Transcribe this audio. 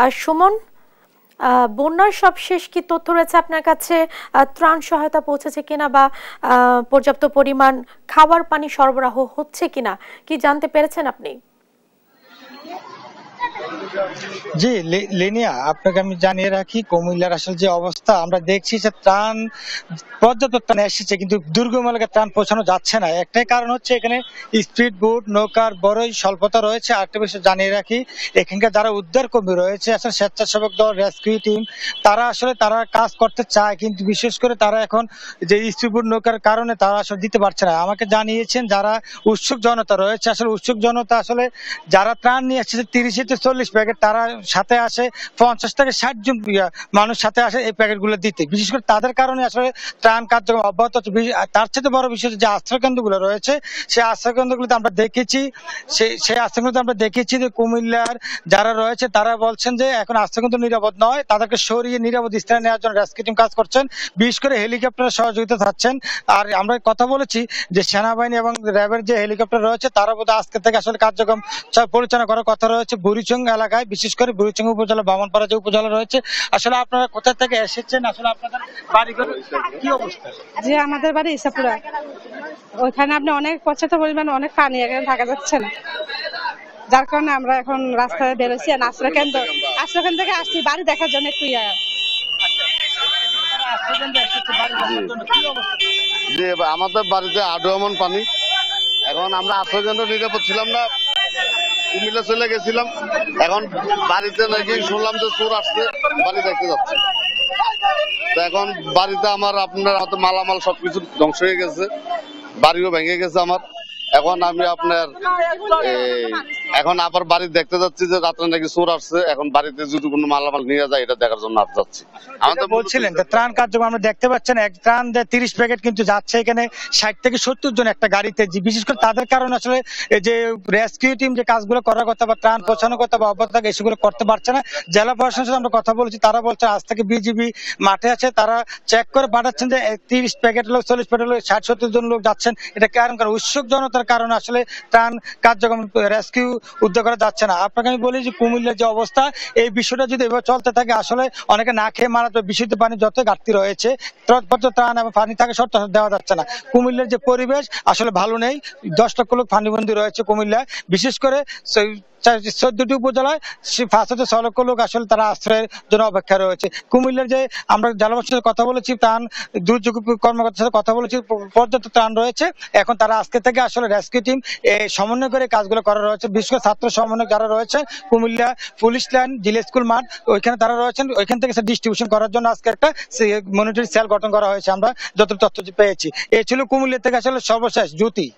সুমন, বন্যার সবশেষ কি তথ্য রয়েছে আপনার কাছে? ত্রাণ সহায়তা পৌঁছেছে কিনা বা পর্যাপ্ত পরিমাণ খাবার পানি সরবরাহ হচ্ছে কিনা কি জানতে পেরেছেন আপনি? জি লিনিয়া, আপনাকে আমি জানিয়ে রাখি কুমিল্লার আসলে যে অবস্থা আমরা দেখছি যে ত্রাণ পর্যাপ্ত ত্রাণ এসেছে, কিন্তু দুর্গম এলাকায় ত্রাণ পৌঁছানো যাচ্ছে না। একটাই কারণ হচ্ছে এখানে স্পিড বোট নৌকার বড়ই স্বল্পতা রয়েছে। আরেকটা বিষয় জানিয়ে রাখি, এখানকার যারা উদ্ধার কর্মী রয়েছে, আসলে স্বেচ্ছাসেবক দল, রেস্কিউ টিম, তারা কাজ করতে চায়, কিন্তু বিশেষ করে তারা এখন যে স্পিড বোট নৌকার কারণে তারা আসলে দিতে পারছে না। আমাকে জানিয়েছেন যারা উৎসুক জনতা রয়েছে, আসলে উৎসুক জনতা আসলে যারা ত্রাণ নিয়ে আসছে 30 থেকে 40 প্যাকেট, তারা সাথে আসে 50 থেকে 60 জন মানুষ সাথে আসে এই প্যাকেটগুলো দিতে। বিশেষ করে তাদের কারণে আসলে ত্রাণ কার্যক্রম অব্যাহত হচ্ছে। তার চেয়ে বড় বিষয় যে আশ্রয়কেন্দ্রগুলো রয়েছে, সেই আশ্রয়কেন্দ্রগুলোতে আমরা দেখেছি সেই আশ্রয়কেন্দ্রতে আমরা দেখেছি যে কুমিল্লার যারা রয়েছে তারা বলছেন যে এখন আশ্রয়কেন্দ্র নিরাপদ নয়, তাদেরকে সরিয়ে নিরাপদ স্থানে নেওয়ার জন্য রেস্কিউ টিম কাজ করছেন, বিশেষ করে হেলিকপ্টারের সহযোগিতা থাকছেন। আর আমরা কথা বলেছি যে সেনাবাহিনী এবং র্যাবের যে হেলিকপ্টার রয়েছে তারা বোধহয় আজকে থেকে আসলে কার্যক্রম পরিচালনা করার কথা রয়েছে বুড়িচং এলাকায়, বিশেষ করে বুড়িচং উপজেলা, বামনপাড়া যে উপজেলা রয়েছে। আসলে আপনারা কোথা থেকে এসেছেন, আসলে আপনাদের বাড়িঘর কি অবস্থা? যে আমাদের বাড়ি ইসাপুরা, ওইখানে আপনি অনেক পর্যাপ্ত পরিমাণ অনেক পানি এখানে থাকা যাচ্ছে না, যার কারণে আমরা এখন রাস্তায় বেরোচ্ছি। আশ্রয়কেন্দ্র থেকে আসছি বাড়ি দেখার জন্য একটু আমাদের বাড়িতে আডু এমন পানি। এখন আমরা আশ্রয়কেন্দ্র নিরাপদ ছিলাম না, কুমিল্লা চলে গেছিলাম। এখন বাড়িতে নাকি শুনলাম যে চোর আসছে, বাড়ি দেখতে যাচ্ছে। তো এখন বাড়িতে আমার আপনার হাতে মালামাল সবকিছু ধ্বংস হয়ে গেছে, বাড়িও ভেঙে গেছে আমার। এখন আমি এখন আবার বাড়ি দেখতে যাচ্ছি যে রাত্রে নাকি চোর আসছে। এখন বাড়িতে যদি কোনো মালামাল নিয়ে যায় এটা দেখার জন্য যাচ্ছি। আমাদের বলছিলেন ত্রাণ কার্যক্রম আমরা দেখতে পাচ্ছেন, এক ত্রাণ 30 প্যাকেট কিন্তু যাচ্ছে এখানে 60 থেকে 70 জন একটা গাড়িতে। বিশেষ করে তাদের কারণে আসলে যে রেস্কিউ টিম যে কাজগুলো করার কথা বা ত্রাণ পৌঁছানোর কথা বা অব্যাহত থাকে সেগুলো করতে পারছে না। জেলা প্রশাসনের সাথে আমরা কথা বলেছি, তারা বলছে আজ থেকে বিজিবি মাঠে আছে, তারা চেক করে পাঠাচ্ছেন যে 30 প্যাকেট লোক 40 প্যাকেট লোক 60-70 জন লোক যাচ্ছেন। এটা কারণ উৎসুক জনতার কারণে আসলে ত্রাণ কার্যক্রম রেস্কিউ উদ্ধার করা যাচ্ছে না। আপনাকে আমি বলি যে কুমিল্লার যে অবস্থা, এই বিষয়টা যদি এভাবে চলতে থাকে আসলে অনেকে না খেয়ে মারা যাবে। বিশুদ্ধ পানি যত ঘাটতি রয়েছে, ত্রাণ এবং পানি থাকে সত্য দেওয়া যাচ্ছে না। কুমিল্লার যে পরিবেশ আসলে ভালো নেই। 10 লক্ষ লোক পানিবন্দী রয়েছে কুমিল্লায়, বিশেষ করে 14টি উপজেলায় 5 থেকে 6 লক্ষ লোক আসলে তারা আশ্রয়ের জন্য অপেক্ষা রয়েছে। কুমিল্লার যে আমরা জেলা প্রশাসনের কথা বলেছি, ত্রাণ দুর্যোগ কর্মকর্তার সাথে কথা বলেছি, পর্যাপ্ত ত্রাণ রয়েছে। এখন তারা আজকে থেকে আসলে রেস্কিউ টিম সমন্বয় করে কাজগুলো করা রয়েছে। বিশেষ করে ছাত্র সমন্বয় যারা রয়েছে কুমিল্লা পুলিশ লাইন, জিলা স্কুল মাঠ, ওইখানে তারা রয়েছেন। ওইখান থেকে ডিস্ট্রিবিউশন করার জন্য আজকে একটা মনিটরিং সেল গঠন করা হয়েছে, আমরা যত তথ্য পেয়েছি। এই ছিল কুমিল্লা থেকে আসলে সর্বশেষ জ্যোতি।